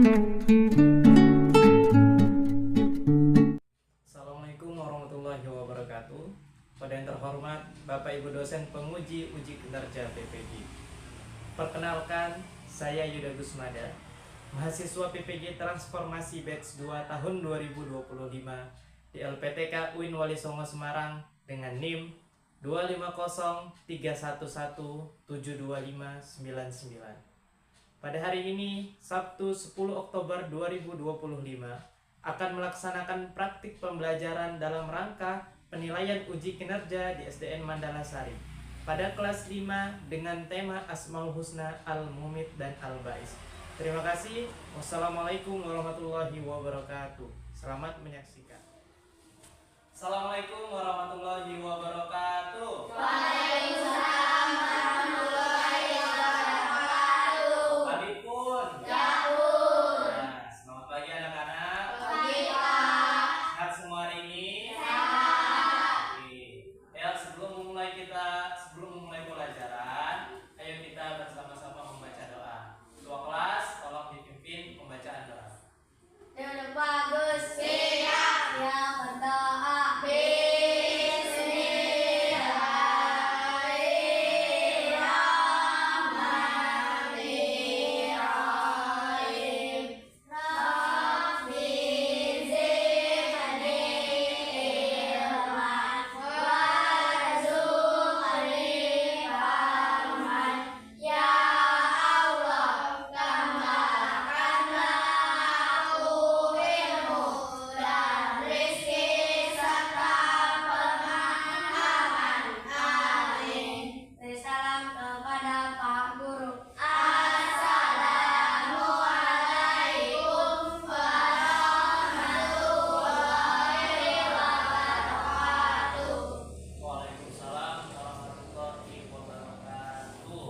Assalamualaikum warahmatullahi wabarakatuh. Pada yang terhormat Bapak Ibu dosen penguji uji kinerja PPG. Perkenalkan, saya Yuda Gusmada, mahasiswa PPG Transformasi Batch 2 tahun 2025 di LPTK UIN Wali Songo Semarang dengan NIM 25031172599. Pada hari ini, Sabtu 10 Oktober 2025, akan melaksanakan praktik pembelajaran dalam rangka penilaian uji kinerja di SDN Mandala Sari pada kelas 5 dengan tema Asmaul Husna, Al-Mumit, dan Al-Ba'is. Terima kasih. Wassalamualaikum warahmatullahi wabarakatuh. Selamat menyaksikan. Assalamualaikum warahmatullahi wabarakatuh. Waalaikumsalam warahmatullahi wabarakatuh. Pamit pun. Ya pun. Nah, selamat pagi anak-anak. Pagi Pak. Sehat semua hari ini? Sehat. Oke. Ya, sebelum memulai pelajaran, ayo kita bersama-sama membaca doa. Ketua kelas, tolong dipimpin pembacaan doa. Yang bagus. Siap. Yang berdoa. Bismillahirrahmanirrahim. Rabbi zidni ilman warzuqni fahman. Ya Allah, tambahkanlah aku ilmu dan rezeki serta pemahaman. Amin. Salam kepada Pak Guru. Assalamualaikum warahmatullahi wabarakatuh. Waalaikumsalam warahmatullahi wabarakatuh.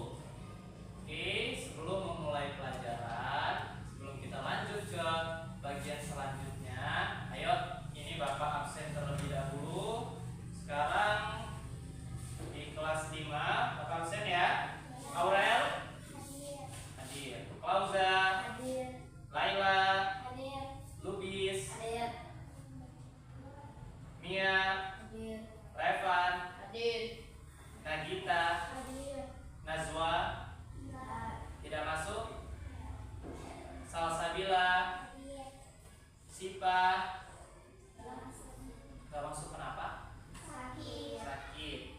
Oke, sebelum memulai pelajaran, sebelum kita lanjut ke bagian selanjutnya, ayo, ini Bapak absen terlebih dahulu. Sekarang di kelas 5, Bapak absen ya. Aurel hadir. Klauza, Hadir. Laila, Hadir. Lubis, Hadir. Mia, Hadir. Revan, Hadir. Nagita, Hadir. Nazwa, tidak masuk. Salsabila, Sipa, gak masuk kenapa? Sakit. Sakit.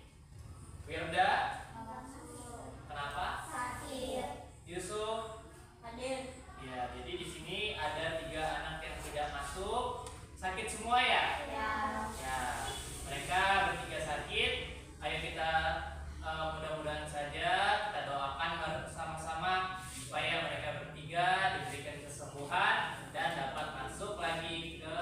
Wirda, kenapa? Sakit. Yusuf, Hadir. ya. Jadi di sini ada 3 anak yang tidak masuk. Sakit semua ya? Ya. Ya, mereka bertiga sakit. Ayo kita mudah-mudahan saja kita doakan bersama-sama supaya mereka bertiga diberikan kesembuhan dan dapat masuk lagi ke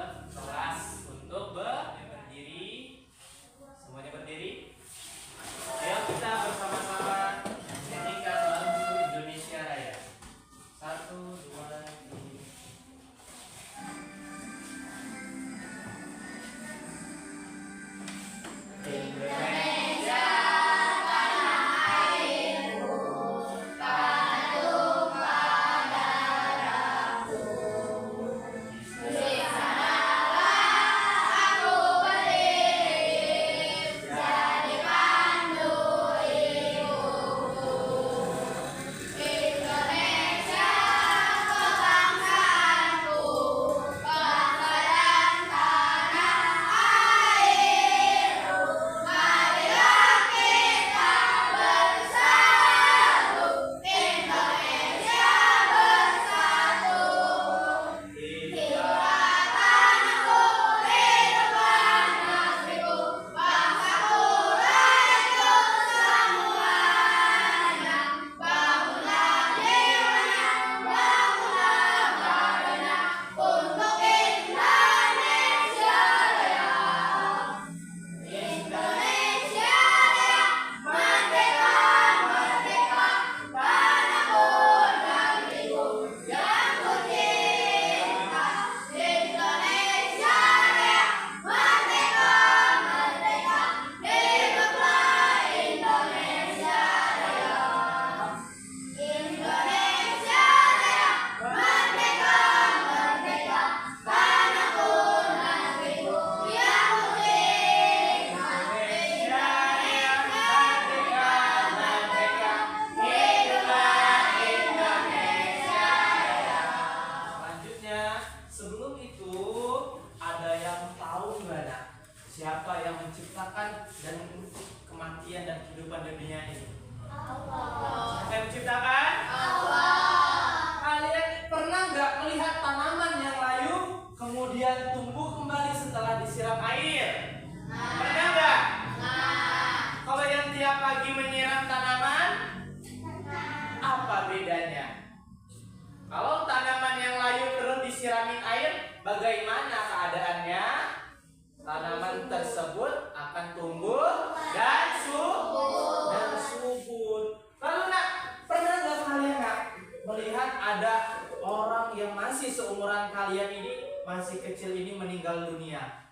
yang masih seumuran kalian ini, masih kecil ini meninggal dunia?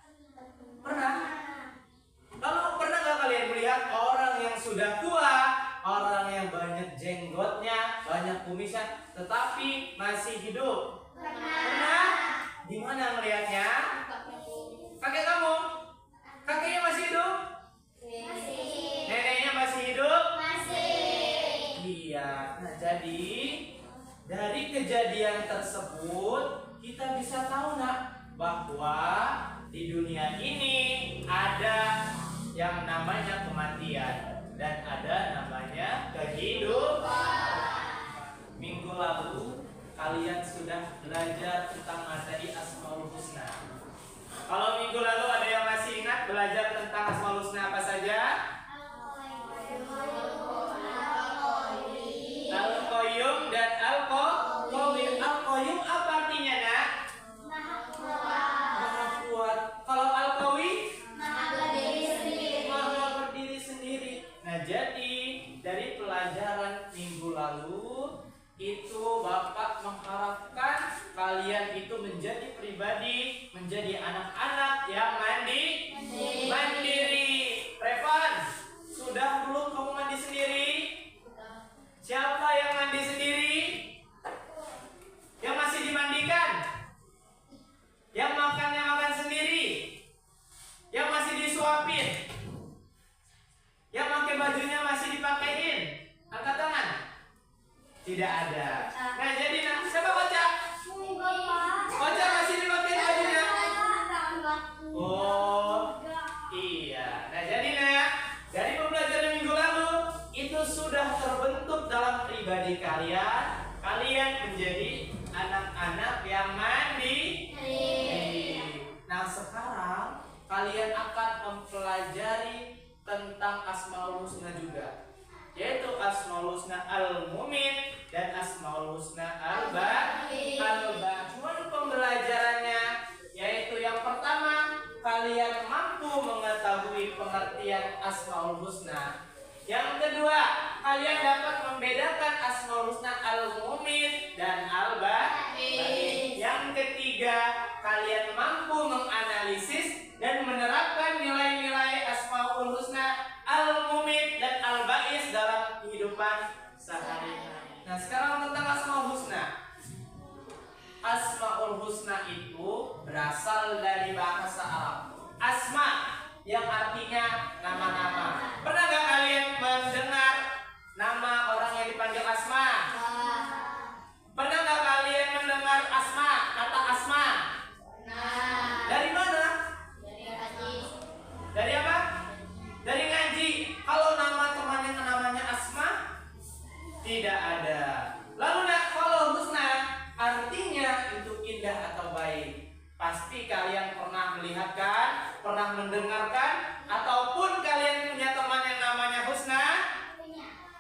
Pernah? Lalu pernah nggak kalian melihat orang yang sudah tua, orang yang banyak jenggotnya, banyak kumisnya, tetapi masih hidup? Pernah? Di mana melihatnya? Kakek kamu? Kakeknya masih hidup? Neneknya masih hidup? Iya. Nah, jadi dari kejadian tersebut kita bisa tahu nak bahwa di dunia ini ada yang namanya kematian dan ada namanya kehidupan. Minggu lalu kalian sudah belajar tentang materi Asmaul Husna. Kalau minggu lalu ada yang masih ingat belajar tentang Asmaul Husna apa saja? Al-Qayyum dan Al-Qawi. Al-Qayyum apa artinya nak? Maha kuat. Kalau Al-Qawi? Maha berdiri sendiri. Nah, jadi dari pelajaran minggu lalu itu Bapak mengharapkan kalian itu menjadi pribadi, menjadi anak-anak yang mandiri. Revan, sudah belum kamu mandi sendiri? Siapa yang mandi sendiri? Yang masih dimandikan? Yang makannya makan sendiri? Yang masih disuapin? Yang pakai bajunya masih dipakein? Angkat tangan. Tidak ada. Nah, jadi siapa Ocha? Ocha masih dipakein bajunya? Oh, iya. Nah, jadi dari pembelajaran minggu lalu itu sudah terbentuk dalam pribadi kalian. Kalian menjadi anak-anak yang mandiri. Nah, sekarang kalian akan mempelajari tentang Asmaul Husna juga, yaitu Asmaul Husna Al-Mumin dan Asmaul Husna Al-Ba. Cuman pembelajarannya yaitu yang pertama, kalian mampu mengetahui pengertian Asmaul Husna. Yang kedua, kalian dapat membedakan Asmaul Husna Al-Mumin dan Al-Ba. Yang ketiga, kalian mampu menganalisis dan menerapkan nilai-nilai Asmaul Husna Al-Mumin dan Al-Ba'is dalam kehidupan sehari-hari. Nah, sekarang tentang Asmaul Husna. Asmaul Husna itu berasal dari bahasa Arab. Asma yang artinya nama-nama. Pernah gak kalian mendengar nama orang yang dipanggil Asma? Pernah gak kalian mendengar Asma, kata Asma? Dari mana? Dari apa? Dari ngaji. Kalau nama temannya namanya Asma? Tidak ada. Lalu kalau Husna artinya itu indah atau baik. Pasti kalian pernah melihat kan? Pernah mendengarkan? Ataupun kalian punya teman yang namanya Husna?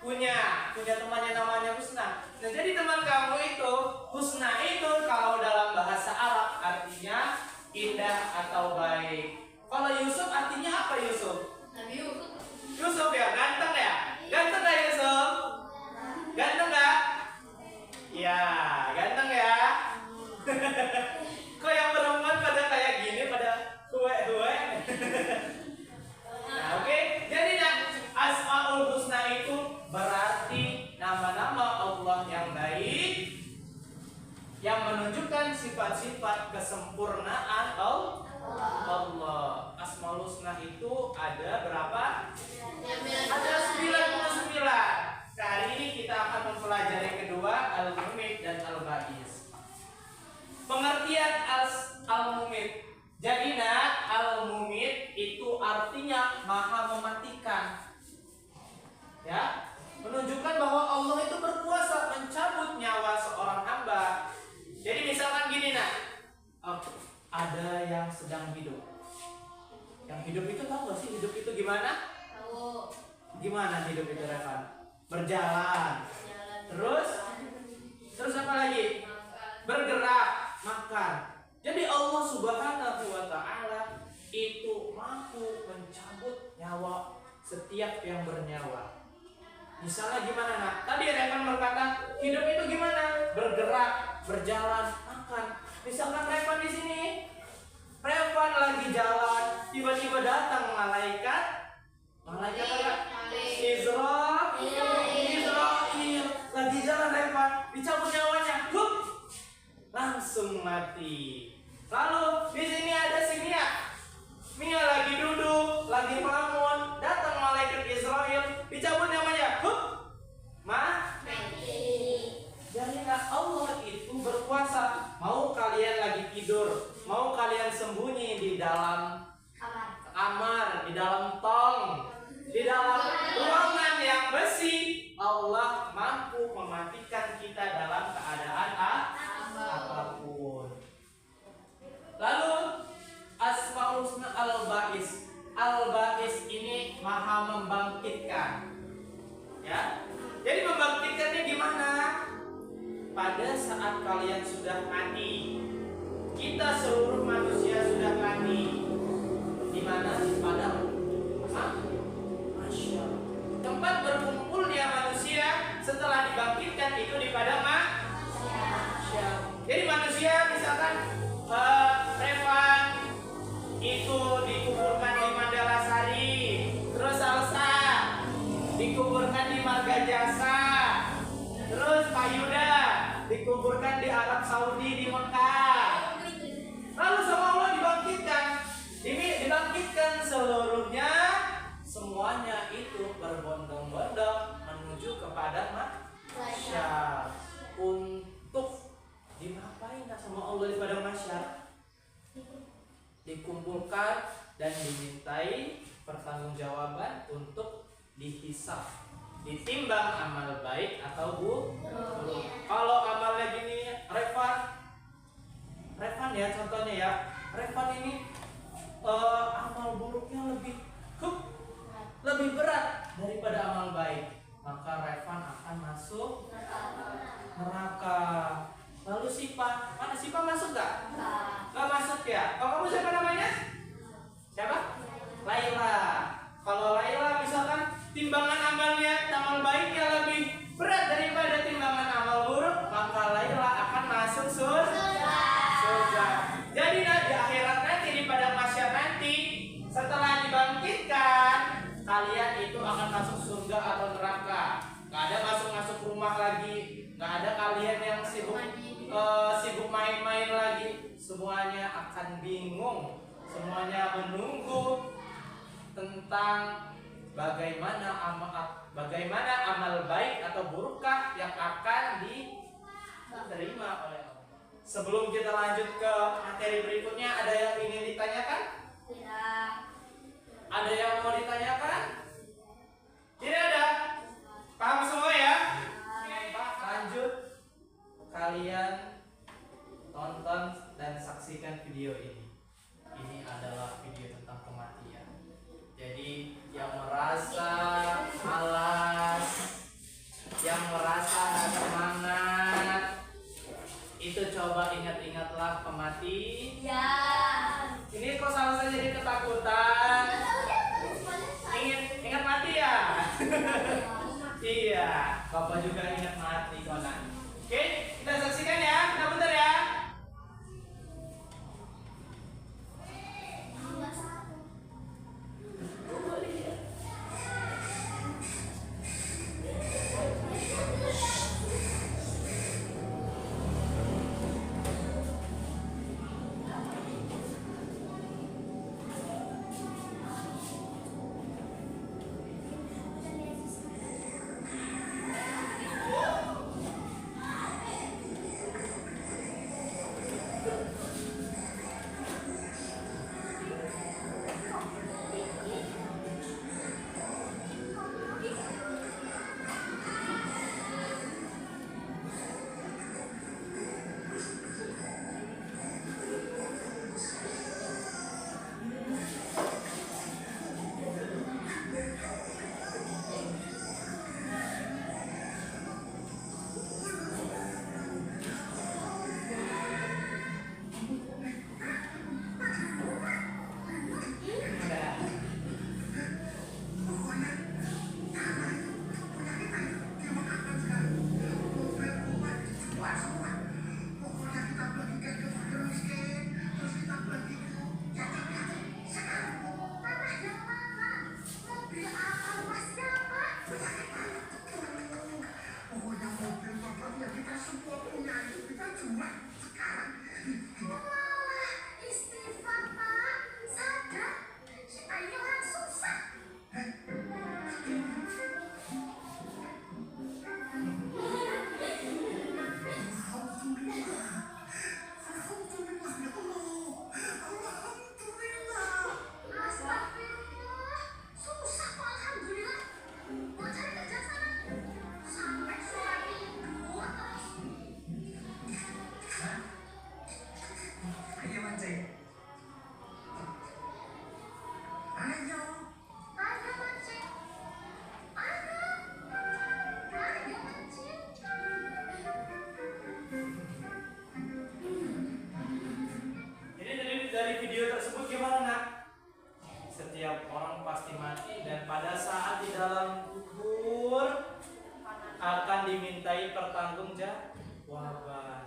Punya teman yang namanya Husna. Nah, jadi teman kamu itu Husna itu kalau dalam bahasa Arab artinya indah atau baik. Kalau Yusuf artinya apa Yusuf? Yusuf ya, ganteng ya? Ganteng gak Yusuf? Ganteng gak? Ya, ganteng ya. Kok yang perempuan pada kayak gini, pada huwe-huwe? Nah, oke. Jadi Asmaul Husna itu berarti nama-nama Allah yang baik, yang menunjukkan sifat-sifat kesempurnaan Allah. Asmaul Husna itu ada berapa? Ada 99. Kali ini kita akan mempelajari kedua, Al-Mumit dan Al-Ba'is. Pengertian Al-Mumit. Jadi Al-Mumit itu artinya maha mematikan. Ya, menunjukkan bahwa Allah itu berkuasa mencabut nyawa seorang hamba. Jadi misalkan gini ada yang sedang hidup. Yang hidup itu tahu gak sih hidup itu gimana? Tahu. Gimana hidup itu Revan? Berjalan. Terus apa lagi? Bergerak, makan. Jadi Allah Subhanahu wa Ta'ala itu mampu mencabut nyawa setiap yang bernyawa. Misalnya gimana Tadi Revan berkata hidup itu gimana? Bergerak, berjalan makan. Misalkan Revan di sini, Revan lagi jalan, tiba-tiba datang malaikat apa? Israel lagi jalan Revan, dicabut nyawanya, langsung mati. Lalu di sini ada si Mia lagi duduk, lagi melamun, datang malaikat Israel, dicabut nyawanya, mati. Jadi Allah itu berkuasa. Mau kalian lagi tidur, mau kalian sembunyi di dalam kamar, di dalam tong, di dalam ruangan yang besi, Allah mampu mematikan kita dalam keadaan apapun. Lalu Asmaul Husna Al-Ba'is. Al-Ba'is ini maha membangkitkan. Ya. Jadi membangkitkannya gimana? Pada saat kalian sudah mati, kita seluruh manusia sudah mati. Di mana? Di padang mahsyar. Tempat berkumpulnya manusia setelah dibangkitkan itu di padang mahsyar. Jadi manusia misalkan Revan itu dikuburkan di Mandala Sari, terus Salsa dikuburkan di Marga Jasa, terus Pak Yuda dikuburkan di Arab Saudi di Mekah. Lalu sama Allah dibangkitkan, dibangkitkan seluruhnya, semuanya itu berbondong-bondong menuju kepada mahsyar. Untuk dimapain sama Allah di padang mahsyar? Dikumpulkan dan dimintai pertanggungjawaban untuk dihisab, ditimbang amal baik atau buruk. Kalau amalnya gini, Revan ya contohnya ya, Revan ini amal buruknya lebih berat daripada amal baik, maka Revan akan masuk neraka. Lalu Sipa, mana Sipa masuk gak? Gak masuk ya. Kalau kamu siapa namanya? Siapa? Laila. Kalau Laila misalkan timbangan amalnya, amal baiknya lebih berat daripada timbangan amal buruk, maka Laila akan masuk surga. Jadi di akhirat nanti, di padang mahsyar nanti, setelah dibangkitkan, kalian itu akan masuk surga atau neraka. Gak ada masuk rumah lagi, gak ada kalian yang sibuk main-main lagi. Semuanya akan bingung, semuanya menunggu tentang bagaimana amal baik atau burukkah yang akan diterima oleh Allah. Sebelum kita lanjut ke materi berikutnya, ada yang ingin ditanyakan? Tidak. Ada yang mau ditanyakan? Tidak ada? Paham semua ya? Lanjut. Kalian tonton dan saksikan video ini. Ini adalah video tentang kematian. Jadi yang merasa malas, yang merasa semangat, itu coba ingat-ingatlah kematian. Ya. Ini kok salah saja jadi ketakutan. Ingat mati ya? Iya, Bapak juga ingat mati konan. Oke, kita saksikan ya. Kita bentar ya. video tersebut gimana nak? Setiap orang pasti mati dan pada saat di dalam kubur akan dimintai pertanggungjawaban.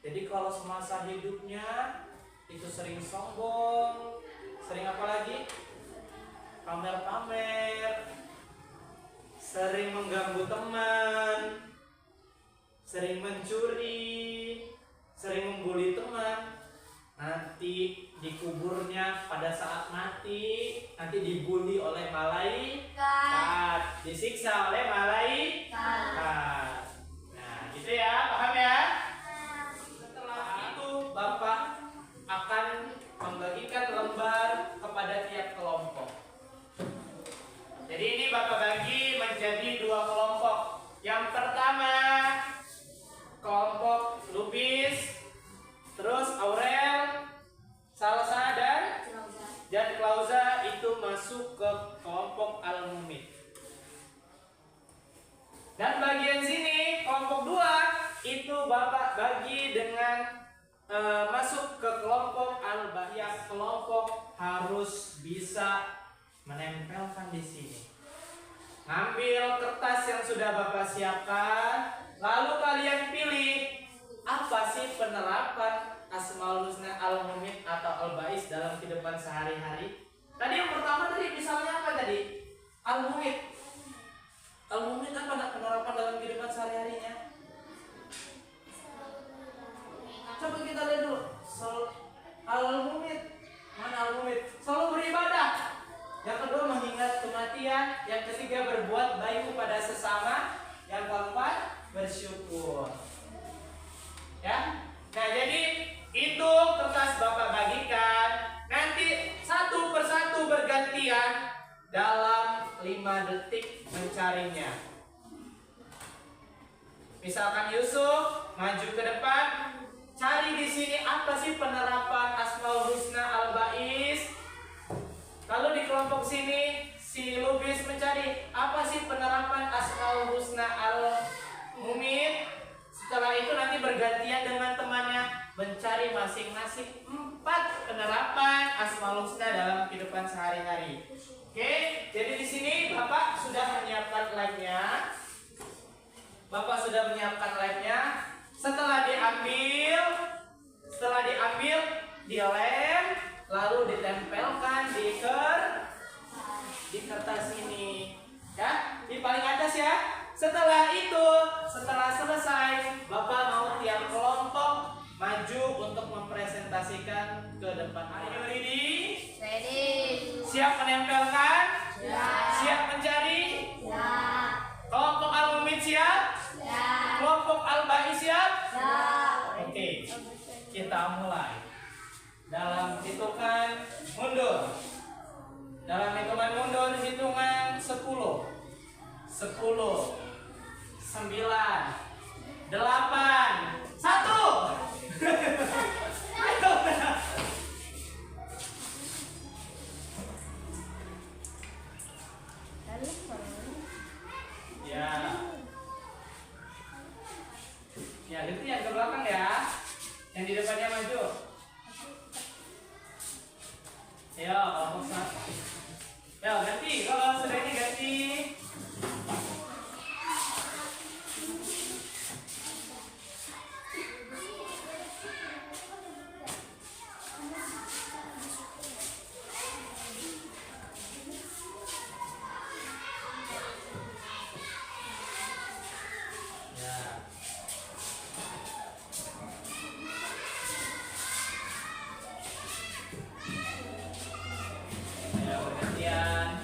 Jadi kalau semasa hidupnya itu sering sombong, sering apa lagi? Pamer-pamer, sering mengganggu teman, sering mencuri, sering membuli teman, nanti di kuburnya pada saat mati nanti dibully oleh malaikat, disiksa oleh malaikat. Nah, gitu ya, paham ya? Setelah itu Bapak akan membagikan lembar kepada tiap kelompok. Jadi ini Bapak bagi menjadi 2 kelompok. Yang pertama kelompok Lubis, terus Aurel, Salsa dan Klauza itu masuk ke kelompok Al-Mumit. Dan bagian sini kelompok 2 itu Bapak bagi dengan masuk ke kelompok Al-Bahiyah. Kelompok harus bisa menempelkan di sini. Ambil kertas yang sudah Bapak siapkan, lalu kalian pilih apa sih penerapan Asmaul Husna Al-Mumit atau Al-Ba'is dalam kehidupan sehari-hari. Tadi yang pertama tadi misalnya apa tadi? Al-Mumit. Al-Mumit apa nak penerapan dalam kehidupan sehari-harinya? Coba kita lihat dulu. Al-Mumit. Mana Al-Mumit? Selalu beribadah. Yang kedua mengingat kematian. Yang ketiga berbuat baik kepada sesama. Yang keempat bersyukur. Ya. Nah, jadi itu kertas Bapak bagikan. Nanti satu persatu bergantian dalam 5 detik mencarinya. Misalkan Yusuf maju ke depan, cari di sini apa sih penerapan Asmaul Husna Al-Ba'is. Lalu di kelompok sini si Lubis mencari apa sih penerapan Asmaul Husna Al-Mumit. Setelah itu nanti bergantian dengan temannya mencari masing-masing 4 penerapan Asmaul Husna dalam kehidupan sehari-hari. Oke, jadi di sini Bapak sudah menyiapkan labnya. Setelah diambil, dilem, lalu ditempelkan di kertas ini. Ya, di paling atas ya. Setelah selesai, Bapak mau tiap kelompok maju untuk mempresentasikan ke depan. Are you ready? Ready. Siap menempelkan? Ya. Siap mencari? Ya. Kelompok Al-Mumit siap? Ya. Kelompok Al-Ba'is siap? Ya. Oke, kita mulai. Dalam hitungan mundur. Hitungan 10. 9, 8, 1. Ya, itu yang ke belakang ya. Yang di depannya maju. Ayo, kelompok 1. Ya, ganti. Kalau sudah ini ganti. Ya, bergantian.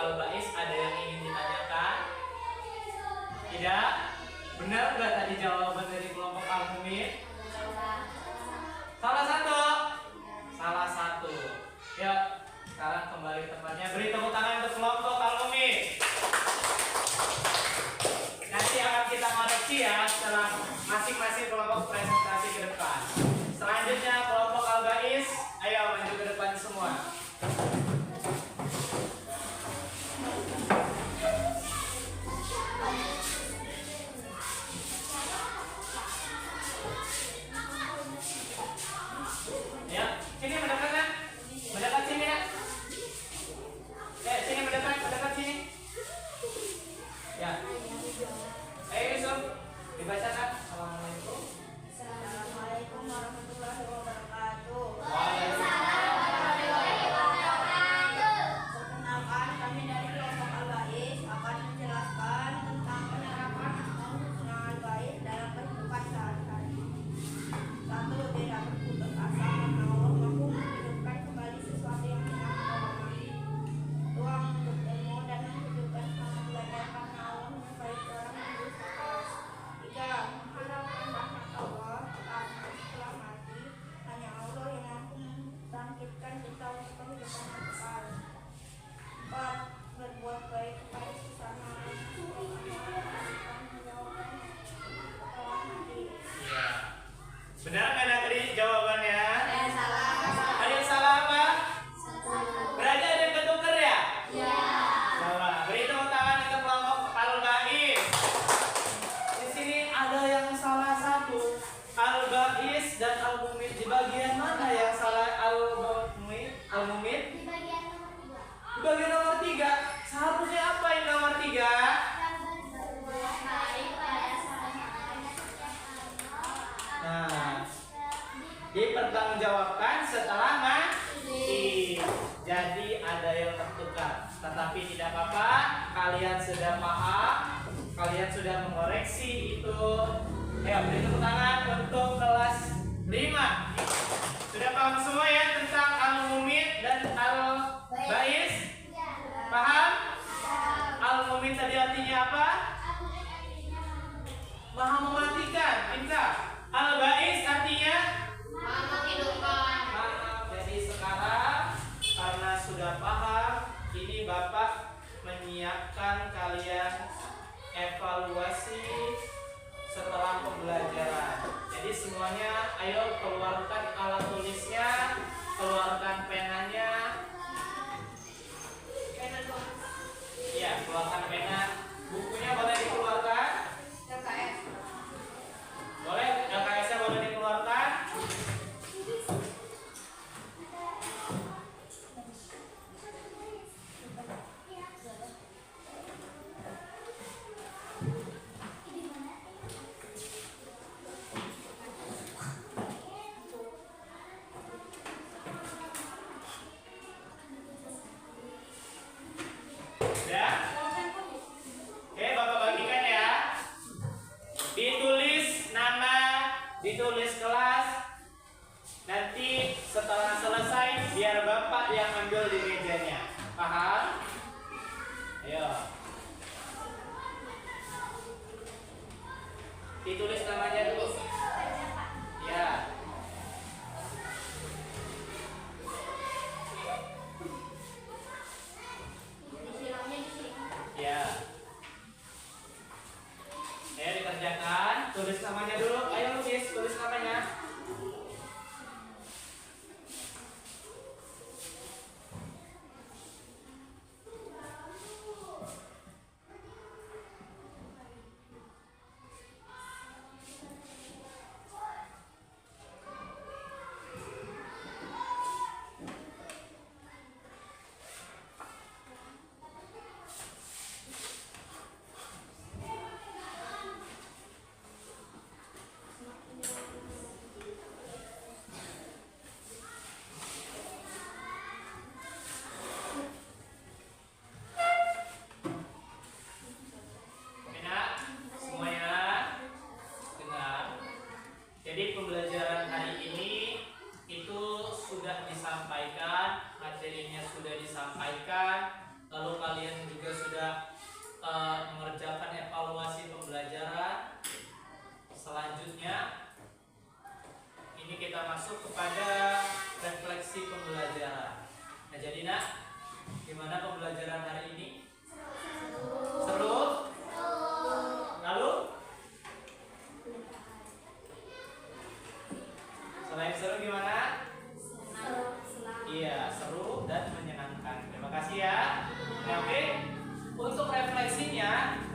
Al-Bais ada yang ingin ditanyakan? Tidak? Benar nggak tadi jawaban dari kelompok Al-Mumin? Salah satu? Salah satu. Ya, sekarang kembali tempatnya. Beri tepuk tangan untuk kelompok Al-Mumin. Nanti akan kita koreksi ya setelah masing-masing kelompok presentasi ke depan. Selanjutnya kelompok Al-Bais, ayo maju ke depan semua. Ya, sini mendekat kan? Mendekat sini ya. Sini mendekat sini. Ya. Ayo Yusuf, dibacakan. Assalamualaikum. Assalamualaikum warahmatullahi wabarakatuh. Perkenalkan, kami dari kelompok Al-Bais akan menjelaskan tentang penerapan asmaul Al-Bais dalam kehidupan sehari-hari. 1. Tidak berputus asa karena Allah mampu menghidupkan kembali sesuatu yang hilang kembali. 2. Menuntut ilmu dan menghidupkan semangat belajar karena Allah menyukai orang yang berusaha. 3. Mengharapkan rahmat Allah karena setelah mati hanya Allah yang mampu membangkitkan kita untuk kehidupan yang kekal. 4. Berbuat baik kepada sesama Iya. Benar nggak tadi jawabannya? salah. Ada yang salah apa? Berarti ada yang ketuker ya? Ya. Salah. Beri tepuk tangan untuk kelompok Al-Bais. Di sini ada yang salah satu. Al-Bais dan Al-Mumin. Di bagian mana yang salah Al-Mumin? Di bagian nomor 3. Di bagian nomor 3. Seharusnya apa yang nomor 3? Berbuat baik pada sesama Nah, dipertanggungjawabkan setelah mati. Jadi ada yang tertukar. Tetapi tidak apa-apa, kalian sudah paham, kalian sudah mengoreksi itu. Ayo beri tepuk tangan untuk kelas 5. Sudah paham semua ya tentang Al-Mumin dan Al-Bais? Paham? Al-Mumin tadi artinya apa? Maha mematikan, pintar. Al-Bais artinya maaf. Jadi sekarang karena sudah paham, ini Bapak menyiapkan kalian evaluasi setelah pembelajaran. Jadi semuanya ayo keluarkan alat tulisnya, keluarkan penanya. Iya, keluarkan pena. Bukunya boleh dikeluarkan? Boleh, LKS-nya boleh dikeluarkan? Ya? Oke, Bapak bagikan ya. Ditulis nama, ditulis kelas. Nanti setelah selesai biar Bapak yang ambil di mejanya. Paham? Ayo. Ditulis namanya dulu. Ya. Ya. Ayo dikerjakan. Tulis namanya dulu. Ayo Lukis, tulis namanya.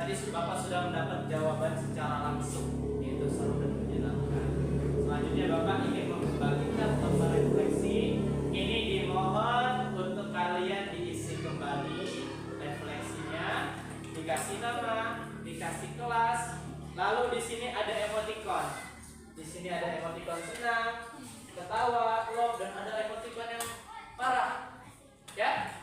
tadi Bapak sudah mendapat jawaban secara langsung, yaitu seru dan menyenangkan. Selanjutnya Bapak ingin membagikan lembar refleksi. Ini dimohon untuk kalian diisi kembali refleksinya, dikasih nama, dikasih kelas. Lalu di sini ada emoticon. Di sini ada emoticon senang, ketawa, love, dan ada emoticon yang marah. Ya.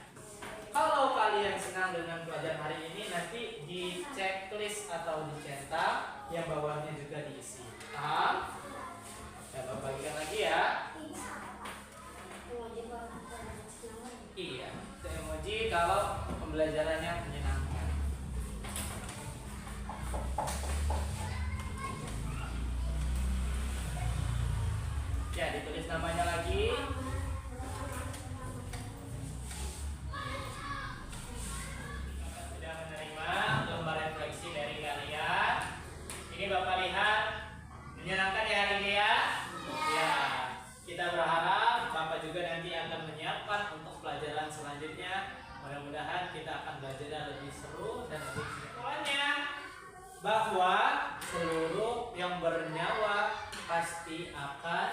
Kalau kalian senang dengan pelajaran hari ini, nanti di checklist atau dicetak, yang bawahnya juga diisi. Paham? Saya bagikan lagi ya. Iya, itu emoji kalau pembelajarannya menyenangkan. Ya, ditulis namanya lagi. Sudah menerima lembar refleksi dari kalian. Ini Bapak lihat menyenangkan ya hari ini ya. Ya, kita berharap Bapak juga nanti akan menyiapkan untuk pelajaran selanjutnya. Mudah-mudahan kita akan belajar lebih seru dan lebih semuanya. Bahwa seluruh yang bernyawa pasti akan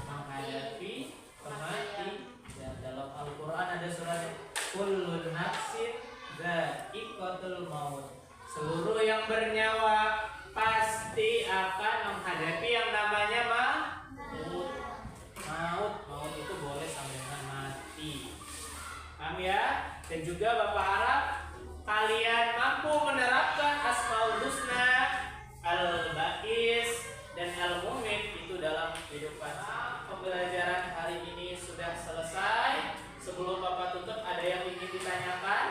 menghadapi kematian. Dan dalam Al-Quran ada surat Kullu nafsin dha'iqatul maut. Seluruh yang bernyawa pasti akan menghadapi yang namanya maut. Maut itu boleh sama dengan mati. Paham ya? Dan juga Bapak harap kalian mampu menerapkan Asmaul Husna, Al-Baqis, dan Al-Mumit itu dalam kehidupan. Pembelajaran hari ini sudah selesai. Sebelum Bapak tutup, ada yang ingin ditanyakan?